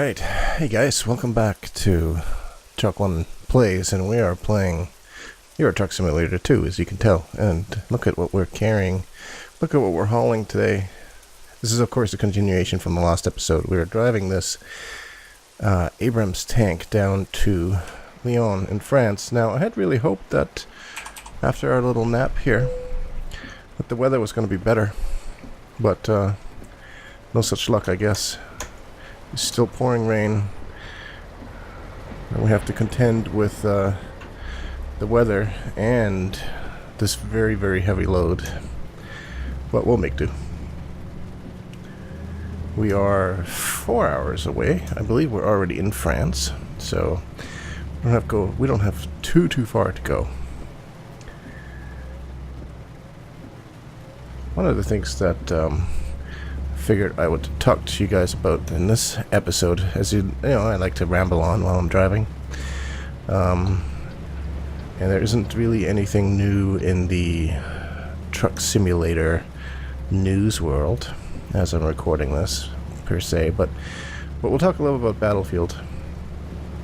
Alright, hey guys, welcome back to ChalkOne Plays, and we are playing Euro Truck Simulator 2, as you can tell. And look at what we're carrying, look at what we're hauling today. This is of course a continuation from the last episode. We are driving this Abrams tank down to Lyon in France. Now, I had really hoped that after our little nap here, that the weather was going to be better, but no such luck, I guess. It's still pouring rain, and we have to contend with the weather and this very, very heavy load, but we'll make do. We are 4 hours away. I believe we're already in France, so we don't have too far to go. One of the things that figured I would talk to you guys about in this episode, as you know, I like to ramble on while I'm driving, and there isn't really anything new in the truck simulator news world as I'm recording this per se, but we'll talk a little about Battlefield,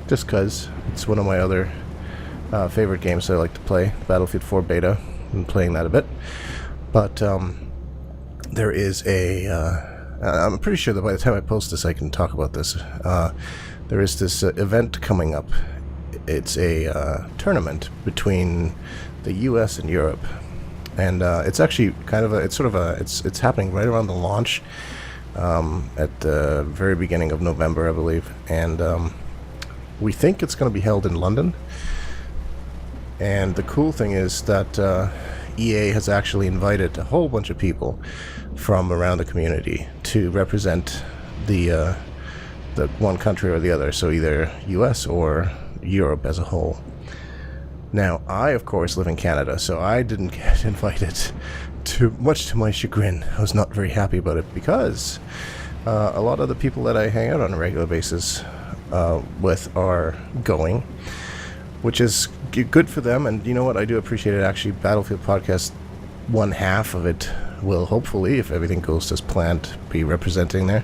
just because it's one of my other favorite games that I like to play. Battlefield 4 beta, I'm playing that a bit, but there is a I'm pretty sure that by the time I post this I can talk about this. There is this event coming up. It's a tournament between the US and Europe, and it's actually kind of it's happening right around the launch at the very beginning of November, I believe, and we think it's going to be held in London. And the cool thing is that EA has actually invited a whole bunch of people from around the community to represent the one country or the other, so either US or Europe as a whole. Now, I of course live in Canada, so I didn't get invited, much to my chagrin. I was not very happy about it, because a lot of the people that I hang out on a regular basis with are going, which is good for them. And you know what, I do appreciate it. Actually, Battlefield Podcast, one half of it will hopefully, if everything goes as planned, be representing there.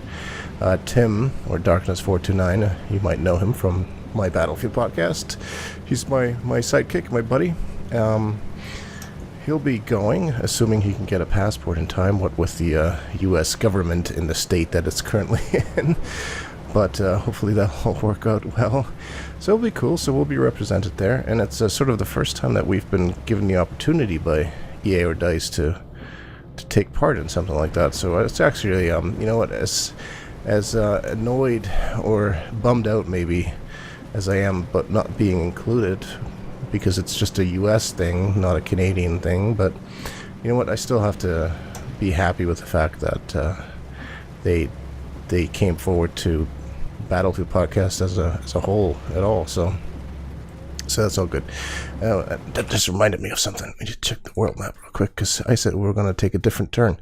Tim, or Darkness429, you might know him from my Battlefield podcast. He's my sidekick, my buddy. He'll be going, assuming he can get a passport in time, what with the US government in the state that it's currently in. But hopefully that'll all work out well. So it'll be cool. So we'll be represented there, and it's sort of the first time that we've been given the opportunity by EA or DICE to take part in something like that. So it's actually, you know what, as annoyed or bummed out maybe as I am, but not being included, because it's just a US thing, not a Canadian thing. But you know what, I still have to be happy with the fact that they came forward to Battlefield Podcast as a whole at all. So that's all good. That just reminded me of something. Let me just check the world map real quick, because I said we were going to take a different turn.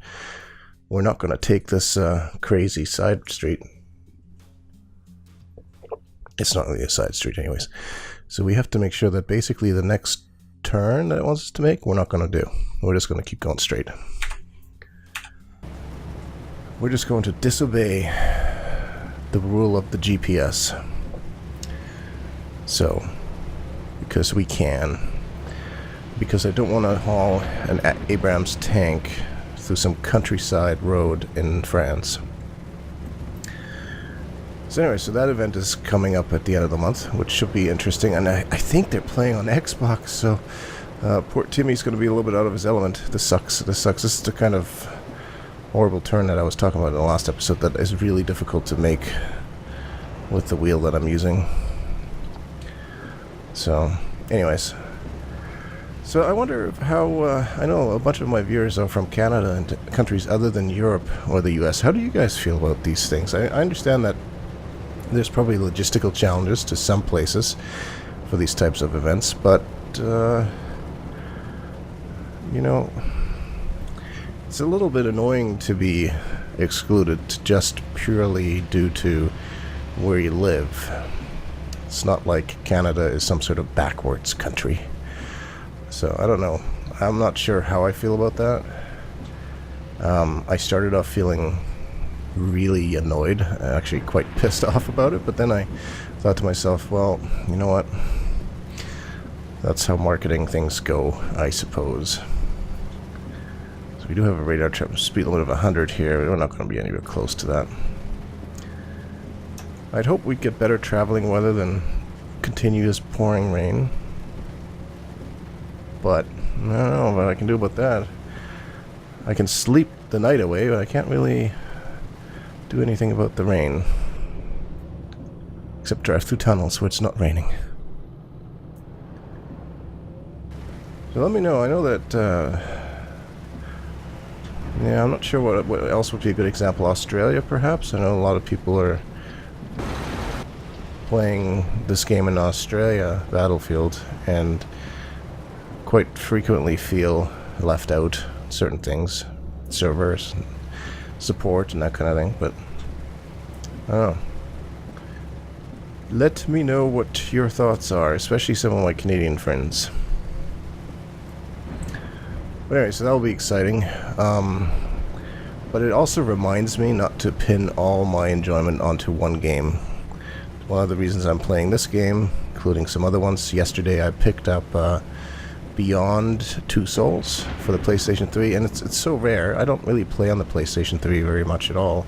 We're not going to take this crazy side street. It's not really a side street anyways. So we have to make sure that basically the next turn that it wants us to make, we're not going to do. We're just going to keep going straight. We're just going to disobey the rule of the GPS. So, because we can. Because I don't want to haul an Abrams tank through some countryside road in France. So anyway, so that event is coming up at the end of the month, which should be interesting. And I think they're playing on Xbox, so poor Timmy's going to be a little bit out of his element. This sucks. This is the kind of horrible turn that I was talking about in the last episode that is really difficult to make with the wheel that I'm using. So, anyways. So I wonder how, I know a bunch of my viewers are from Canada and countries other than Europe or the US. How do you guys feel about these things? I understand that there's probably logistical challenges to some places for these types of events, but, you know, it's a little bit annoying to be excluded just purely due to where you live. It's not like Canada is some sort of backwards country. So I don't know. I'm not sure how I feel about that. I started off feeling really annoyed, actually quite pissed off about it, but then I thought to myself, well, you know what? That's how marketing things go, I suppose. So we do have a radar trip speed limit of 100 here. We're not going to be anywhere close to that. I'd hope we'd get better traveling weather than continuous pouring rain. But I don't know what I can do about that. I can sleep the night away, but I can't really do anything about the rain. Except drive through tunnels where it's not raining. So let me know. I know that, yeah, I'm not sure what else would be a good example. Australia, perhaps? I know a lot of people are playing this game in Australia, Battlefield, and quite frequently feel left out certain things. Servers, and support, and that kind of thing, but I don't know. Let me know what your thoughts are, especially some of my Canadian friends. But anyway, so that will be exciting. But it also reminds me not to pin all my enjoyment onto one game. One of the reasons I'm playing this game, including some other ones, yesterday I picked up Beyond Two Souls for the PlayStation 3, and it's so rare. I don't really play on the PlayStation 3 very much at all.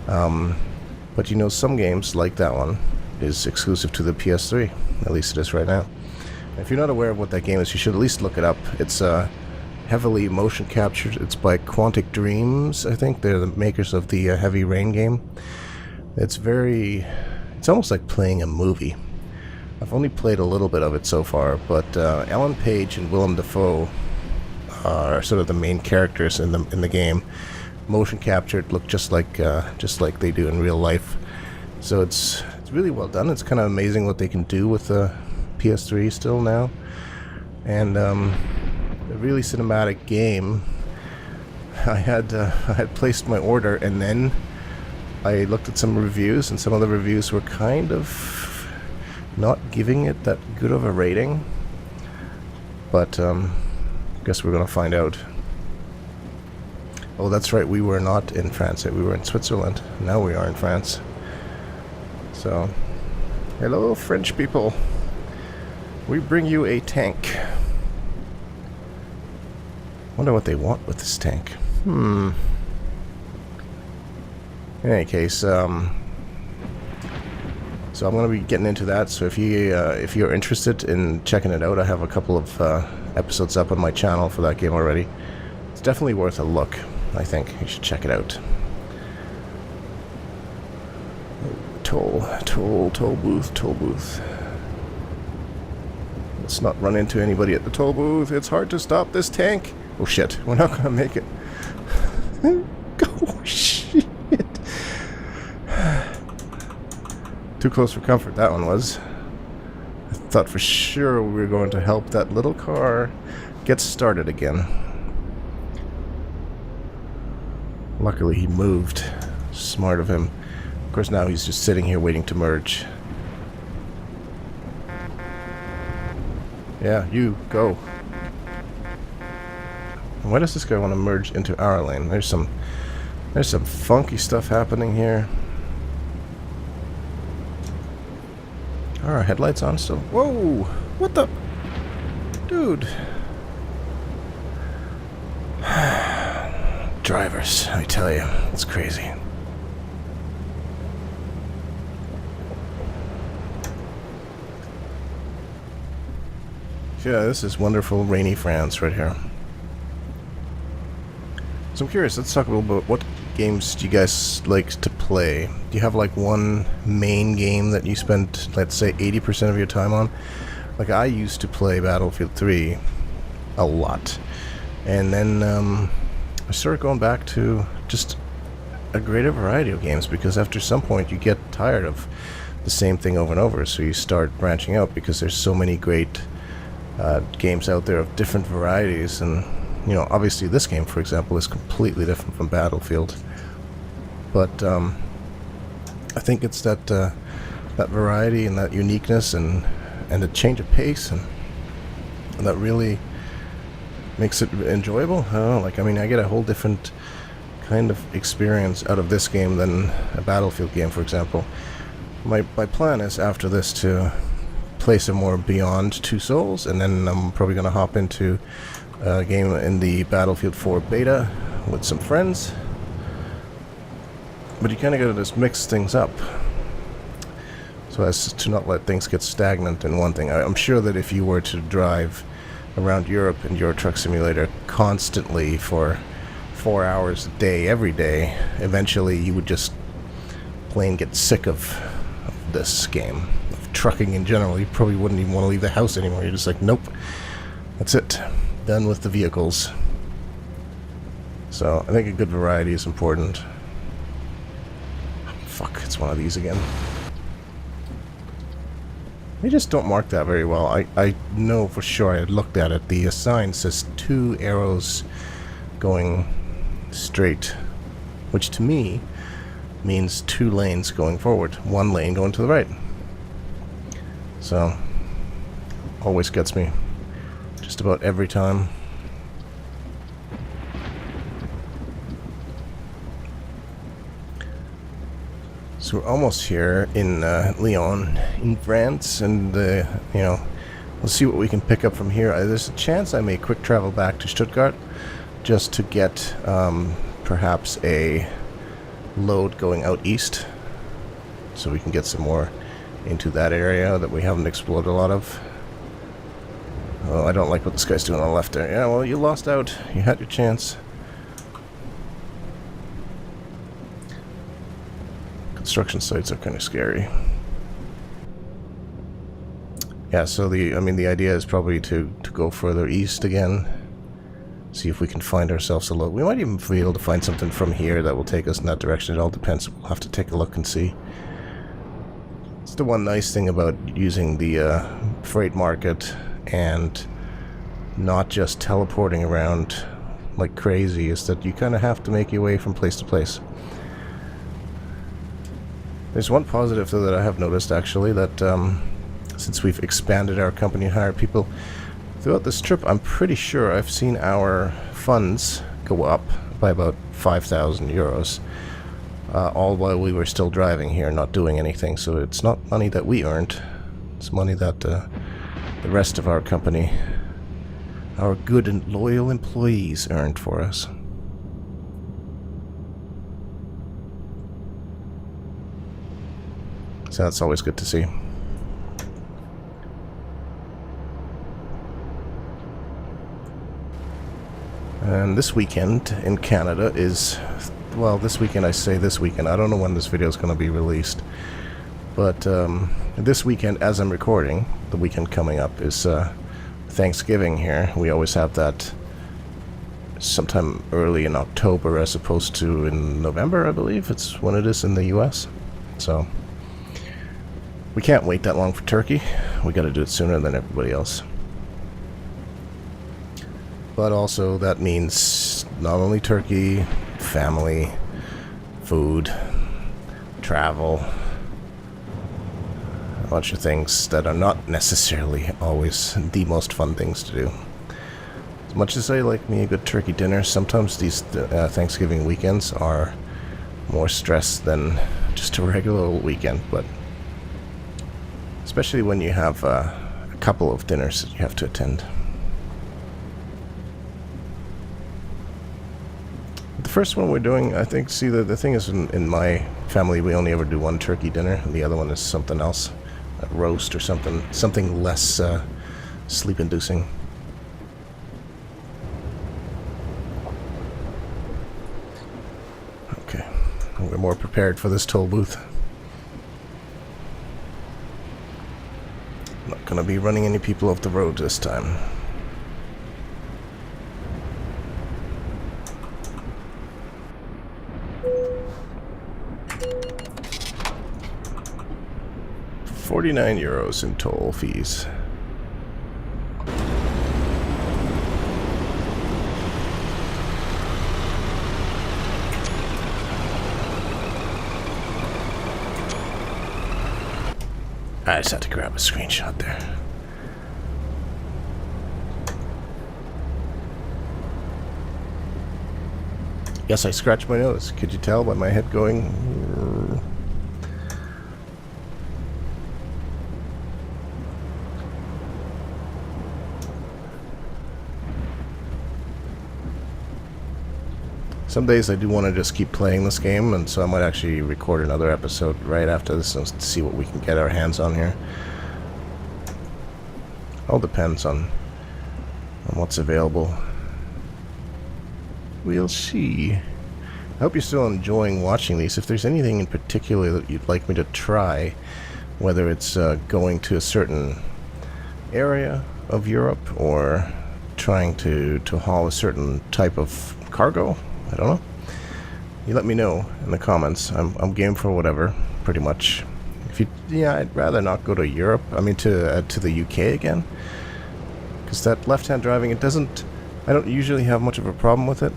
But you know, some games, like that one, is exclusive to the PS3. At least it is right now. If you're not aware of what that game is, you should at least look it up. It's heavily motion captured. It's by Quantic Dreams, I think. They're the makers of the Heavy Rain game. It's almost like playing a movie. I've only played a little bit of it so far, but Ellen Page and Willem Dafoe are sort of the main characters in the game. Motion captured, look just like they do in real life. So it's really well done. It's kind of amazing what they can do with the PS3 still now, and a really cinematic game. I had placed my order, and then I looked at some reviews, and some of the reviews were kind of not giving it that good of a rating. But guess we're gonna find out. Oh, that's right, we were not in France yet. We were in Switzerland. Now we are in France. So, hello French people. We bring you a tank. Wonder what they want with this tank. In any case, so I'm going to be getting into that. So if you're interested in checking it out, I have a couple of episodes up on my channel for that game already. It's definitely worth a look. I think you should check it out. Toll booth. Let's not run into anybody at the toll booth. It's hard to stop this tank. Oh shit, we're not gonna make it. Oh shit. Too close for comfort, that one was. I thought for sure we were going to help that little car get started again. Luckily he moved. Smart of him. Of course now he's just sitting here waiting to merge. Yeah, you, go. Why does this guy want to merge into our lane? There's some funky stuff happening here. Are our headlights on still? Whoa! What the? Dude. Drivers, I tell you, it's crazy. Yeah, this is wonderful rainy France right here. So I'm curious, let's talk a little bit about what games do you guys like to play? Do you have like one main game that you spend, let's say, 80% of your time on? Like I used to play Battlefield 3 a lot. And then I started going back to just a greater variety of games, because after some point you get tired of the same thing over and over, so you start branching out because there's so many great games out there of different varieties. And you know, obviously this game, for example, is completely different from Battlefield, but I think it's that variety and that uniqueness and the change of pace and that really makes it enjoyable. I don't know, like, I mean, I get a whole different kind of experience out of this game than a Battlefield game, for example. My plan is after this to play some more Beyond Two Souls, and then I'm probably going to hop into a game in the Battlefield 4 beta with some friends. But you kind of got to just mix things up so as to not let things get stagnant in one thing. I'm sure that if you were to drive around Europe in Euro Truck Simulator constantly for 4 hours a day, every day, eventually you would just plain get sick of this game, of trucking in general. You probably wouldn't even want to leave the house anymore. You're just like, nope, that's it, done with the vehicles. So I think a good variety is important. Fuck, it's one of these again. They just don't mark that very well. I know for sure, I looked at it, the sign says 2 arrows going straight, which to me means 2 lanes going forward, 1 lane going to the right. So, always gets me, just about every time. So we're almost here in Lyon, in France, and you know, we'll see what we can pick up from here. There's a chance I may quick travel back to Stuttgart just to get perhaps a load going out east, so we can get some more into that area that we haven't explored a lot of. Oh, I don't like what this guy's doing on the left there. Yeah, well, you lost out. You had your chance. Construction sites are kind of scary. Yeah, so the idea is probably to go further east again. See if we can find ourselves a load. We might even be able to find something from here that will take us in that direction. It all depends. We'll have to take a look and see. It's the one nice thing about using the freight market and not just teleporting around like crazy, is that you kind of have to make your way from place to place. There's one positive though that I have noticed actually, that since we've expanded our company and hired people throughout this trip, I'm pretty sure I've seen our funds go up by about 5,000 euros, all while we were still driving here, not doing anything. So it's not money that we earned, it's money that the rest of our company, our good and loyal employees, earned for us. So that's always good to see. And this weekend in Canada is, well, this weekend, I say this weekend, I don't know when this video is going to be released, but this weekend, as I'm recording, the weekend coming up is Thanksgiving here. We always have that sometime early in October as opposed to in November, I believe. It's when it is in the US. So we can't wait that long for turkey. We got to do it sooner than everybody else. But also that means not only turkey, family, food, travel, a bunch of things that are not necessarily always the most fun things to do. As much as I like me a good turkey dinner, sometimes these Thanksgiving weekends are more stress than just a regular old weekend, but especially when you have a couple of dinners that you have to attend. The first one we're doing, I think, see, the thing is, in my family, we only ever do one turkey dinner, and the other one is something else, a roast or something less sleep-inducing. Okay, we're more prepared for this toll booth. Not gonna be running any people off the road this time. €49 in toll fees. I just had to grab a screenshot there. Yes, I scratched my nose. Could you tell by my head going? Some days I do want to just keep playing this game, and so I might actually record another episode right after this and see what we can get our hands on here. All depends on what's available. We'll see. I hope you're still enjoying watching these. If there's anything in particular that you'd like me to try, whether it's going to a certain area of Europe or trying to haul a certain type of cargo, I don't know. You let me know in the comments. I'm game for whatever, pretty much. Yeah, I'd rather not go to Europe. I mean, to the UK again, because that left-hand driving, I don't usually have much of a problem with it.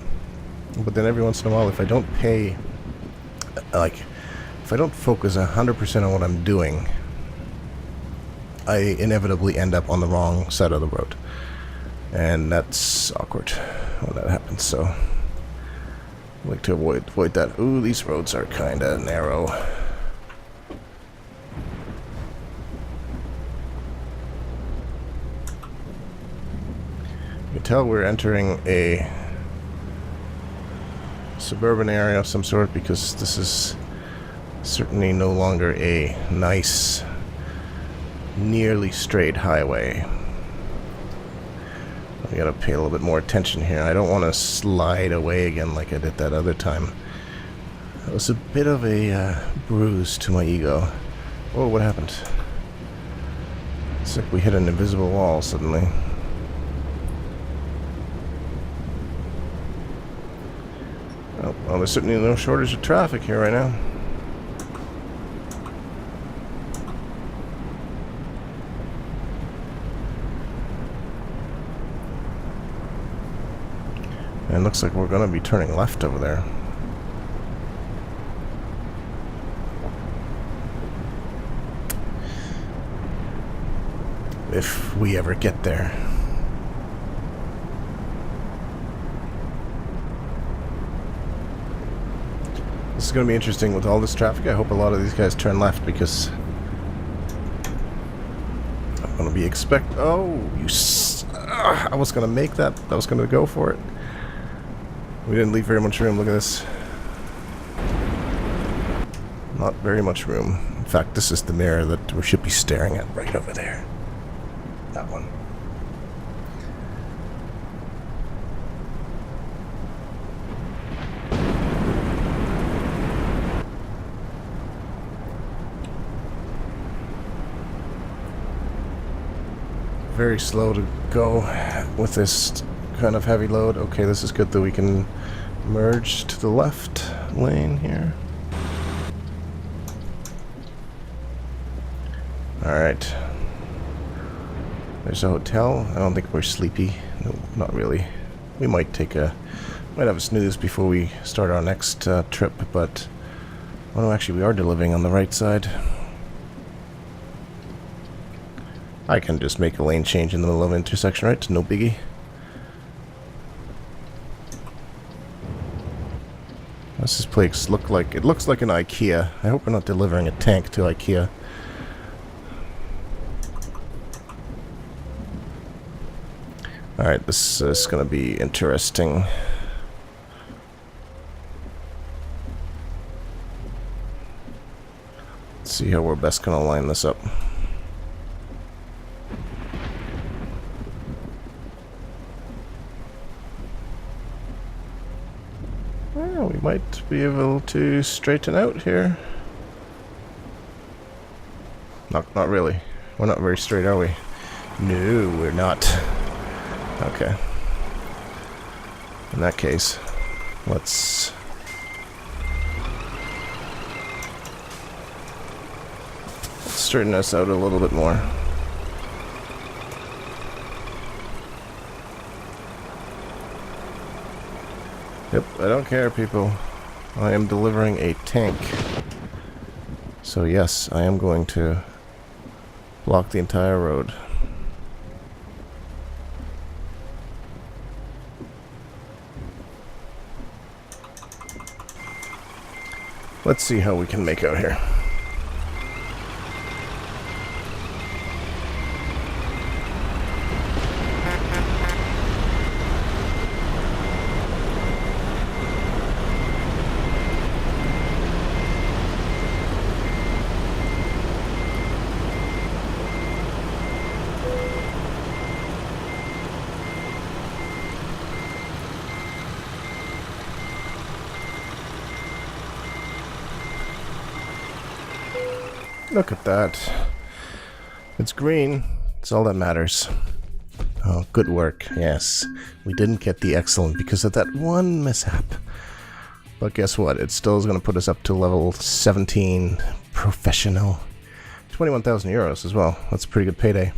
But then every once in a while, if I don't if I don't focus 100% on what I'm doing, I inevitably end up on the wrong side of the road, and that's awkward when that happens. So I like to avoid that. Ooh, these roads are kind of narrow. You can tell we're entering a suburban area of some sort, because this is certainly no longer a nice, nearly straight highway. I gotta pay a little bit more attention here. I don't want to slide away again like I did that other time. That was a bit of a bruise to my ego. Oh, what happened? It's like we hit an invisible wall suddenly. Oh, well, there's certainly no shortage of traffic here right now. And it looks like we're going to be turning left over there. If we ever get there. This is going to be interesting with all this traffic. I hope a lot of these guys turn left, because I'm going to be oh, I was going to make that. I was going to go for it. We didn't leave very much room. Look at this. Not very much room. In fact, this is the mirror that we should be staring at right over there. That one. Very slow to go with this kind of heavy load. Okay, this is good that we can merge to the left lane here. Alright. There's a hotel. I don't think we're sleepy. No, not really. We might might have a snooze before we start our next trip, but oh no, actually we are delivering on the right side. I can just make a lane change in the middle of an intersection, right? No biggie. What's this place look like? It looks like an IKEA. I hope we're not delivering a tank to IKEA. Alright, this is going to be interesting. Let's see how we're best going to line this up. Well, we might be able to straighten out here. Not really. We're not very straight, are we? No, we're not. Okay. In that case, let's straighten us out a little bit more. Yep, I don't care, people. I am delivering a tank. So yes, I am going to block the entire road. Let's see how we can make out here. Look at that. It's green. It's all that matters. Oh, good work. Yes. We didn't get the excellent because of that one mishap. But guess what? It still is going to put us up to level 17 professional. 21,000 euros as well. That's a pretty good payday.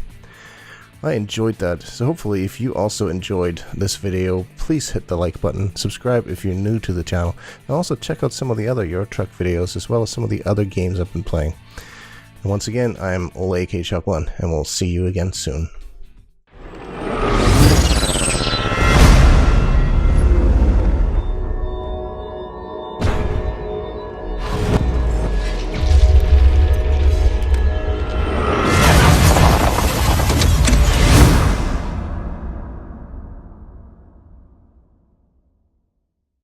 I enjoyed that. So hopefully if you also enjoyed this video, please hit the like button, subscribe if you're new to the channel, and also check out some of the other Euro Truck videos as well as some of the other games I've been playing. And once again, I'm Ole aka ChalkOne, and we'll see you again soon.